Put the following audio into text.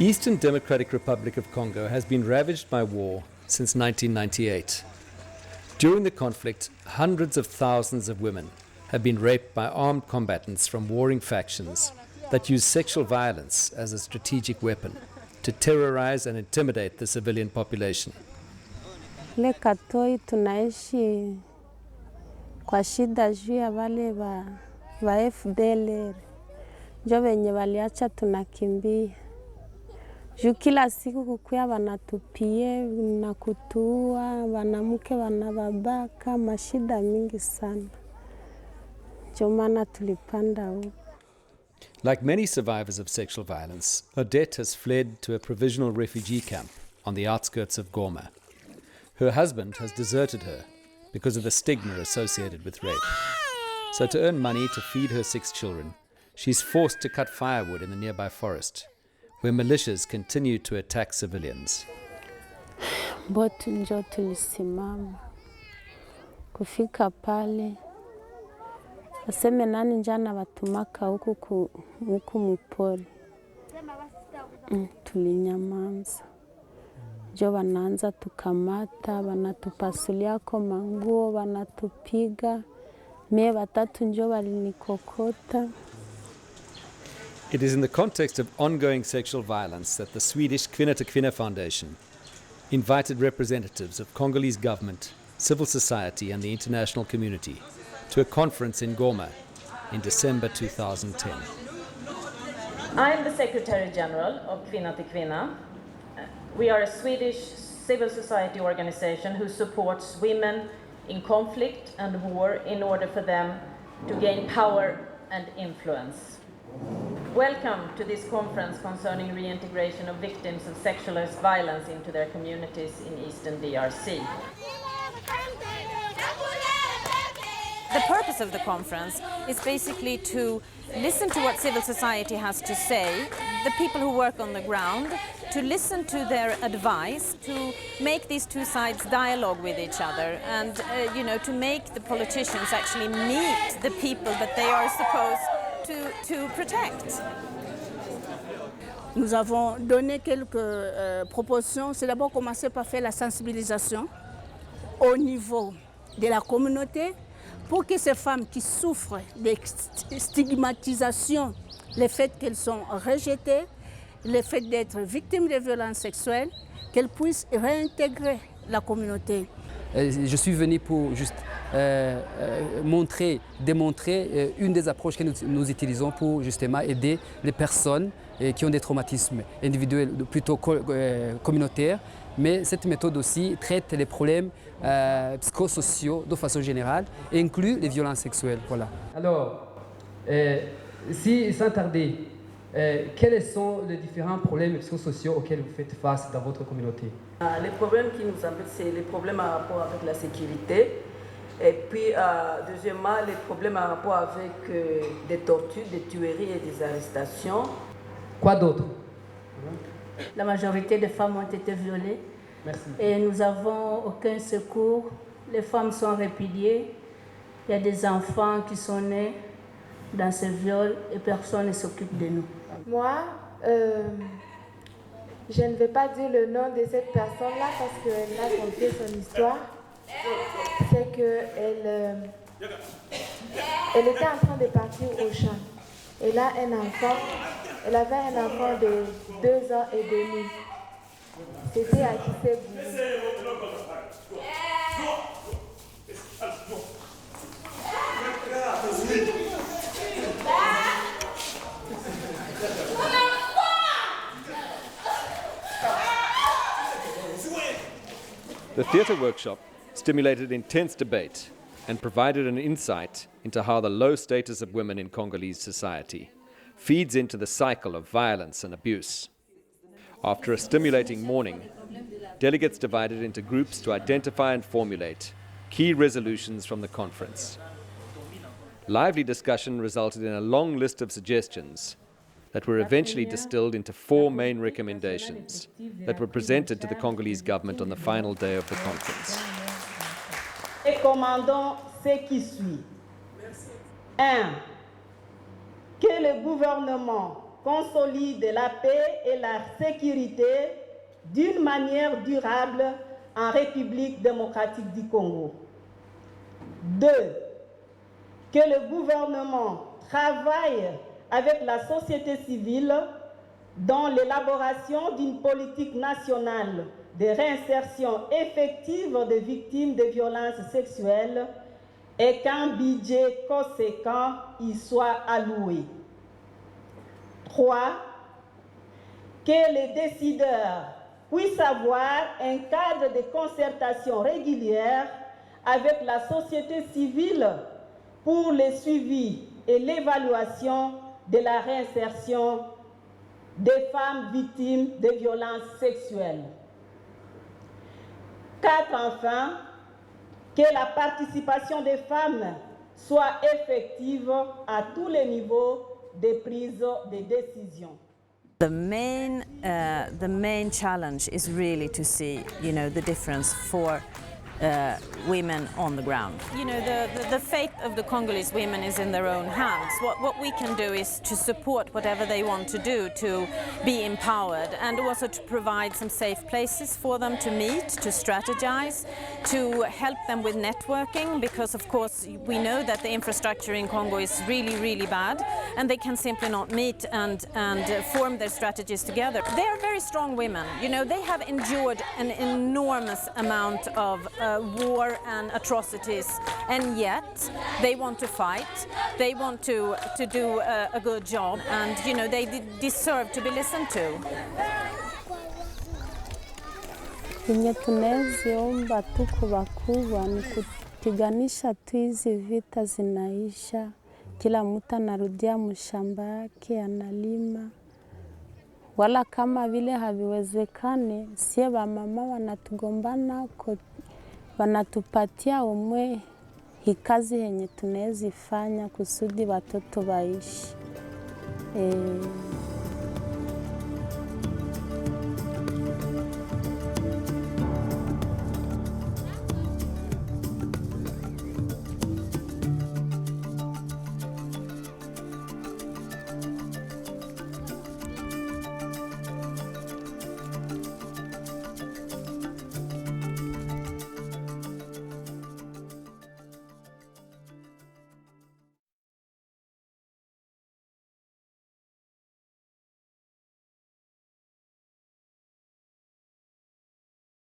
Eastern Democratic Republic of Congo has been ravaged by war since 1998. During the conflict, hundreds of thousands of women have been raped by armed combatants from warring factions that use sexual violence as a strategic weapon to terrorize and intimidate the civilian population. Le Katoi tunaishi kwa shida juu ya wale wa FDLR. Njo wenye waliacha tunakimbia. Juu kila siku kukuya wanatupie na kutua, wanamke wanababaka, mashida mingi sana. Njo maana tulipanda huko. Like many survivors of sexual violence, Odette has fled to a provisional refugee camp on the outskirts of Goma. Her husband has deserted her because of the stigma associated with rape. So to earn money to feed her 6 children, she's forced to cut firewood in the nearby forest, where militias continue to attack civilians. Botu njo tulisimama. Kufika pale. Aseme nani njana watumaka huku mpori. Tulinyamaza. Jo wanaanza tukamata, wanatupasulia kwa manguo, wanatupiga. Mie watatu njo walinikokota. It is in the context of ongoing sexual violence that the Swedish Kvinna Foundation invited representatives of Congolese government, civil society and the international community to a conference in Goma in December 2010. I'm the Secretary General of Kvinna. We are a Swedish civil society organization who supports women in conflict and war in order for them to gain power and influence. Welcome to this conference concerning reintegration of victims of sexualized violence into their communities in Eastern DRC. The purpose of the conference is basically to listen to what civil society has to say, the people who work on the ground, to listen to their advice, to make these two sides dialogue with each other and to make the politicians actually meet the people that they are supposed to protect. Nous avons donné quelques propositions. C'est d'abord commencer par faire la sensibilisation au niveau de la communauté pour que ces femmes qui souffrent de stigmatisation, le fait qu'elles sont rejetées, le fait d'être victimes de violences sexuelles, qu'elles puissent réintégrer la communauté. Je suis venu pour juste démontrer une des approches que nous utilisons pour justement aider les personnes qui ont des traumatismes individuels plutôt communautaires. Mais cette méthode aussi traite les problèmes psychosociaux de façon générale et inclut les violences sexuelles. Voilà. Alors, sans tarder, quels sont les différents problèmes psychosociaux auxquels vous faites face dans votre communauté? Les problèmes qui nous embêtent, c'est les problèmes en rapport avec la sécurité. Et puis, deuxièmement, les problèmes en rapport avec des tortures, des tueries et des arrestations. Quoi d'autre? La majorité des femmes ont été violées. Merci. Et nous n'avons aucun secours. Les femmes sont répudiées. Il y a des enfants qui sont nés dans ce viol et personne ne s'occupe de nous. Moi, je ne vais pas dire le nom de cette personne-là parce qu'elle a conté son histoire. C'est qu'elle elle était en train de partir au champ. Elle a un enfant. Elle avait un enfant de 2 ans et demi. C'était à Kisebou. The theatre workshop stimulated intense debate and provided an insight into how the low status of women in Congolese society feeds into the cycle of violence and abuse. After a stimulating morning, delegates divided into groups to identify and formulate key resolutions from the conference. Lively discussion resulted in a long list of suggestions that were eventually distilled into 4 main recommendations that were presented to the Congolese government on the final day of the conference. Recommandons ce qui suit. 1. Que le gouvernement consolide la paix et la sécurité d'une manière durable en République démocratique du Congo. 2. Que le gouvernement travaille avec la société civile dans l'élaboration d'une politique nationale de réinsertion effective des victimes de violences sexuelles et qu'un budget conséquent y soit alloué. 3. Que les décideurs puissent avoir un cadre de concertation régulière avec la société civile pour le suivi et l'évaluation de la réinsertion des femmes victimes de violences sexuelles. 4. Enfin, que la participation des femmes soit effective à tous les niveaux de prise de décision. The main challenge is really to see, the difference for women on the ground. The fate of the Congolese women is in their own hands. What we can do is to support whatever they want to do to be empowered, and also to provide some safe places for them to meet, to strategize, to help them with networking, because of course we know that the infrastructure in Congo is really, really bad, and they can simply not meet and form their strategies together. They are very strong women. They have endured an enormous amount of war and atrocities, and yet they want to fight, they want to do a good job, and they deserve to be listened to. Yenye tunaziomba tu kwa wakubwa ni kupiganisha tu hizi vita zinaisha, kila mtu anarudia mshamba yake analima, wala kama vile haviwezekane sie mama wanatugombana wanatupatia umwe hikazi yenye tunaweza fanya kusudi watoto waishi.